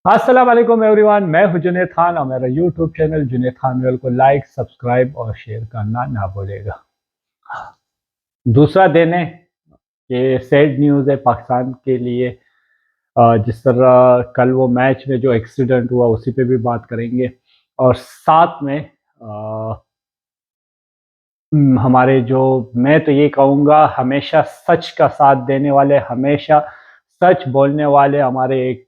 अस्सलाम वालेकुम एवरीवन, मैं हूं जुनैद खान और मेरा YouTube channel Junaid Khan well को लाइक सब्सक्राइब और शेयर करना ना भूलेगा। दूसरा दिन है, ये सैड न्यूज़ है पाकिस्तान के लिए। जिस तरह कल वो मैच में जो एक्सीडेंट हुआ उसी पे भी बात करेंगे और साथ में हमारे जो, मैं तो ये कहूँगा, हमेशा सच का साथ देने वाले, हमेशा सच बोलने वाले हमारे एक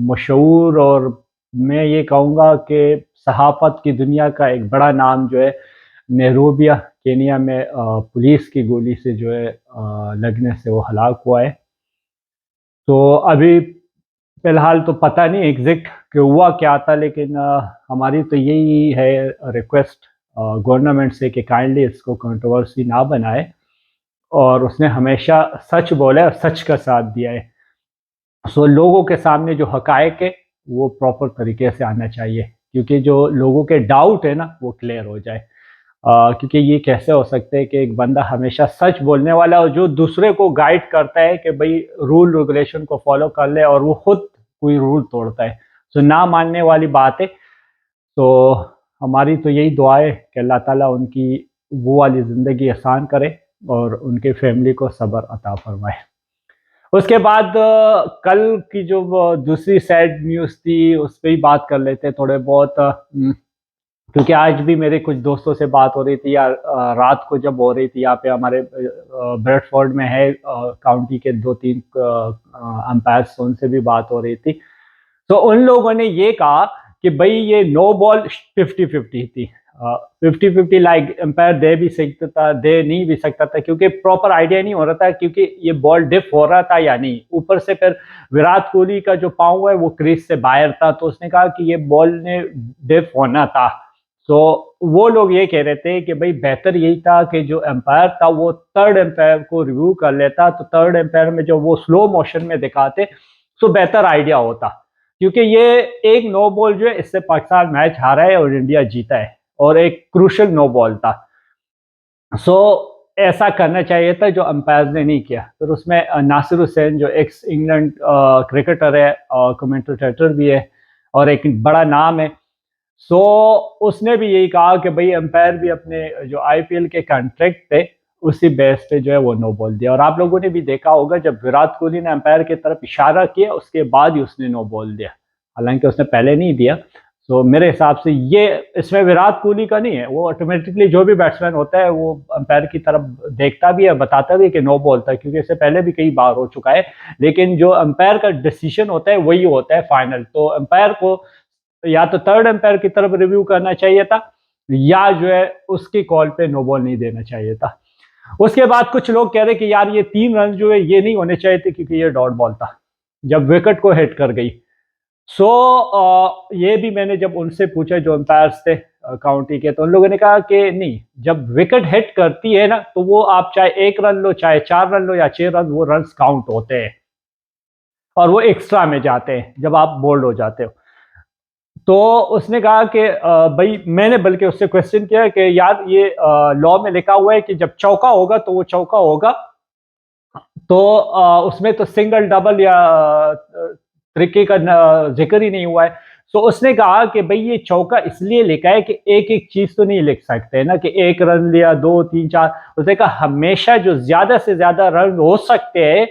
मशहूर और मैं ये कहूँगा कि सहाफ़त की दुनिया का एक बड़ा नाम जो है, नैरोबिया केनिया में पुलिस की गोली से जो है लगने से वो हलाक हुआ है। तो अभी फ़िलहाल तो पता नहीं एग्ज़ैक्ट कि हुआ क्या था, लेकिन हमारी तो यही है रिक्वेस्ट गवर्नमेंट से कि काइंडली इसको कंट्रोवर्सी ना बनाए और उसने हमेशा सच बोला है और सच का साथ दिया है। सो लोगों के सामने जो हक़ाइक़ है वो प्रॉपर तरीके से आना चाहिए, क्योंकि जो लोगों के डाउट है ना वो क्लियर हो जाए। क्योंकि ये कैसे हो सकता है कि एक बंदा हमेशा सच बोलने वाला और जो दूसरे को गाइड करता है कि भाई रूल रेगुलेशन को फॉलो कर ले और वो खुद कोई रूल तोड़ता है। सो ना मानने वाली बात है। तो हमारी तो यही दुआ है कि अल्लाह ताला उनकी वो वाली ज़िंदगी आसान करे और उनके फैमिली को सब्र अता फरमाए। उसके बाद कल की जो वो दूसरी सैड न्यूज़ थी उस पे ही बात कर लेते हैं थोड़े बहुत। क्योंकि आज भी मेरे कुछ दोस्तों से बात हो रही थी, या रात को जब हो रही थी यहाँ पे हमारे ब्रेडफोर्ड में है काउंटी के 2-3 अंपायर्स, उनसे भी बात हो रही थी। तो उन लोगों ने ये कहा कि भई ये नो बॉल 50-50 थी। 50-50 लाइक अंपायर दे भी सकता था, दे नहीं भी सकता था, क्योंकि प्रॉपर आइडिया नहीं हो रहा था क्योंकि ये बॉल डिप हो रहा था या नहीं। ऊपर से फिर विराट कोहली का जो पाँव है वो क्रीज से बाहर था, तो उसने कहा कि ये बॉल ने डिप होना था। तो वो लोग ये कह रहे थे कि भाई बेहतर यही था कि जो एम्पायर था वो थर्ड एम्पायर को रिव्यू कर लेता, तो थर्ड एम्पायर में जो वो स्लो मोशन में दिखाते तो बेहतर आइडिया होता। क्योंकि ये एक नो बॉल जो है इससे पाकिस्तान मैच हारा है और इंडिया जीता है और एक क्रूशल नो बॉल था। सो ऐसा करना चाहिए था जो अंपायर ने नहीं किया। फिर उसमें नासिर हुसैन जो एक्स इंग्लैंड क्रिकेटर है और कमेंटेटर भी है और एक बड़ा नाम है, सो उसने भी यही कहा कि भाई अंपायर भी अपने जो आईपीएल के कॉन्ट्रैक्ट थे उसी बेस पे जो है वो नो बॉल दिया। और आप लोगों ने भी देखा होगा जब विराट कोहली ने अंपायर की तरफ इशारा किया उसके बाद ही उसने नो बॉल दिया, हालांकि उसने पहले नहीं दिया। सो मेरे हिसाब से ये इसमें विराट कोहली का नहीं है, वो ऑटोमेटिकली जो भी बैट्समैन होता है वो अंपायर की तरफ देखता भी है, बताता भी है कि नो बॉल था, क्योंकि इससे पहले भी कई बार हो चुका है। लेकिन जो अंपायर का डिसीजन होता है वही होता है फाइनल, तो अंपायर को या तो थर्ड एम्पायर की तरफ रिव्यू करना चाहिए था या जो है उसकी कॉल पे नो बॉल नहीं देना चाहिए था। उसके बाद कुछ लोग कह रहे कि यार ये 3 रन जो है ये नहीं होने चाहिए थे क्योंकि ये डॉट बॉल था जब विकेट को हिट कर गई। सो ये भी मैंने जब उनसे पूछा जो अंपायर्स थे काउंटी के, तो उन लोगों ने कहा कि नहीं, जब विकेट हिट करती है ना तो वो आप चाहे 1 रन लो, चाहे 4 रन लो या 6 रन, वो रन काउंट होते हैं और वो एक्स्ट्रा में जाते हैं जब आप बोल्ड हो जाते हो। तो उसने कहा कि भाई, मैंने बल्कि उससे क्वेश्चन किया कि यार ये लॉ में लिखा हुआ है कि जब चौका होगा तो वो चौका होगा, तो उसमें तो सिंगल डबल या त्रिके का जिक्र ही नहीं हुआ है। तो उसने कहा कि भाई ये चौका इसलिए लिखा है कि एक एक चीज तो नहीं लिख सकते ना कि 1 रन लिया, 2 3 4। उसने कहा हमेशा जो ज्यादा से ज्यादा रन हो सकते हैं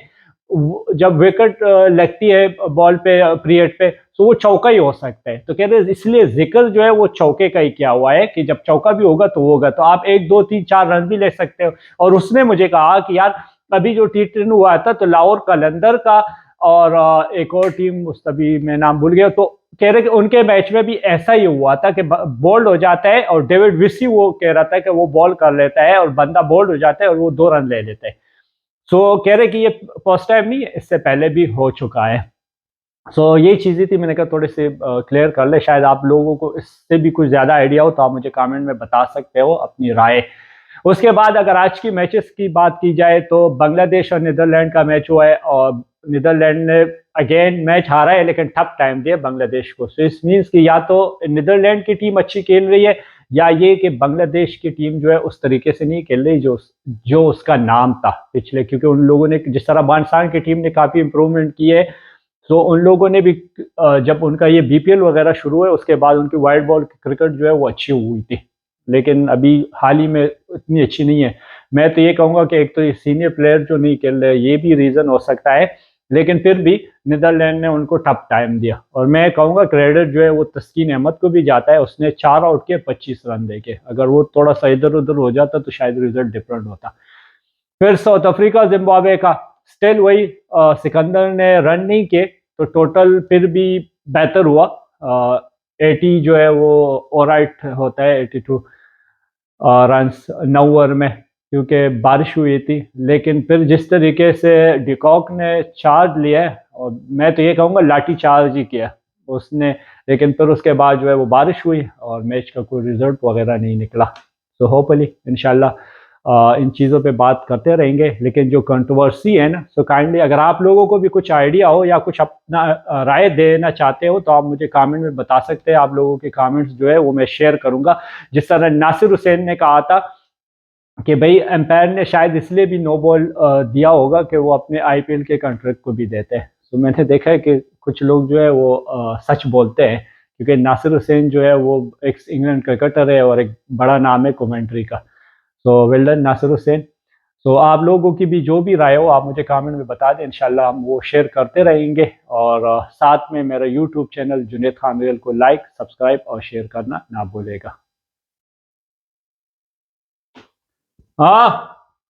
जब विकेट लगती है बॉल पे पीरियड पे, तो वो चौका ही हो सकता है। तो कह रहे इसलिए जिक्र जो है वो चौके का ही किया हुआ है कि जब चौका भी होगा तो होगा, तो आप 1 2 3 4 रन भी ले सकते हो। और उसने मुझे कहा कि यार अभी जो T10 हुआ था तो लाहौर कलंदर का और एक और टीम, उस तभी मैं नाम भूल गया, तो कह रहे कि उनके मैच में भी ऐसा ही हुआ था कि बोल्ड हो जाता है और डेविड विसी वो कह रहा था कि वो बॉल कर लेता है और बंदा बोल्ड हो जाता है और वो 2 रन ले लेते हैं। सो कह रहे कि ये फर्स्ट टाइम नहीं है, इससे पहले भी हो चुका है। सो यही चीज़ें थी, मैंने कहा थोड़े से क्लियर कर ले, शायद आप लोगों को इससे भी कुछ ज़्यादा आइडिया हो तो आप मुझे कमेंट में बता सकते हो अपनी राय। उसके बाद अगर आज की मैचेस की बात की जाए तो बांग्लादेश और नीदरलैंड का मैच हुआ है और नीदरलैंड ने अगेन मैच हारा है लेकिन टफ टाइम दिया बांग्लादेश को। सो इस मीन्स कि या तो नीदरलैंड की टीम अच्छी खेल रही है या ये कि बांग्लादेश की टीम जो है उस तरीके से नहीं खेल रही जो जो उसका नाम था पिछले, क्योंकि उन लोगों ने जिस तरह बानसान की टीम ने काफ़ी इंप्रूवमेंट की है तो उन लोगों ने भी जब उनका ये बीपीएल वगैरह शुरू हुआ उसके बाद उनकी वाइट बॉल क्रिकेट जो है वो अच्छी हुई थी, लेकिन अभी हाल ही में इतनी अच्छी नहीं है। मैं तो ये कहूँगा कि एक तो ये सीनियर प्लेयर जो नहीं खेल रहे ये भी रीज़न हो सकता है, लेकिन फिर भी नीदरलैंड ने उनको टफ टाइम दिया और मैं कहूँगा क्रेडिट जो है वो तस्कीन अहमद को भी जाता है। उसने 4 आउट के 25 रन देके, अगर वो थोड़ा सा इधर उधर हो जाता तो शायद रिजल्ट डिफरेंट होता। फिर साउथ अफ्रीका जिम्बाब्वे का स्टिल वही, सिकंदर ने रन नहीं किए तो टोटल फिर भी बेहतर हुआ। 80 जो है वो ओराइट होता है, 82 रन 9 ओवर में, क्योंकि बारिश हुई थी। लेकिन फिर जिस तरीके से डिकॉक ने चार्ज लिया है, और मैं तो ये कहूँगा लाठी चार्ज ही किया उसने, लेकिन फिर उसके बाद जो है वो बारिश हुई और मैच का कोई रिजल्ट वगैरह नहीं निकला। तो होपफुली इंशाल्लाह इन चीज़ों पे बात करते रहेंगे। लेकिन जो कंट्रोवर्सी है ना, सो काइंडली अगर आप लोगों को भी कुछ आइडिया हो या कुछ अपना राय देना चाहते हो तो आप मुझे कमेंट में बता सकते हैं। आप लोगों के कमेंट्स जो है वो मैं शेयर करूंगा। जिस तरह नासिर हुसैन ने कहा था कि भाई एम्पायर ने शायद इसलिए भी नो बॉल दिया होगा कि वो अपने आईपीएल के कॉन्ट्रैक्ट को भी देते हैं। तो मैंने देखा है कि कुछ लोग जो है वो सच बोलते हैं, क्योंकि नासिर हुसैन जो है वो एक इंग्लैंड क्रिकेटर है और एक बड़ा नाम है कमेंट्री का। So well done Nasser Hussain. तो आप लोगों की भी जो भी राय हो आप मुझे कमेंट में बता दें, इंशाल्लाह हम वो शेयर करते रहेंगे। और साथ में मेरा YouTube channel Junaid Khan real को लाइक सब्सक्राइब और शेयर करना ना भूलेगा। हाँ।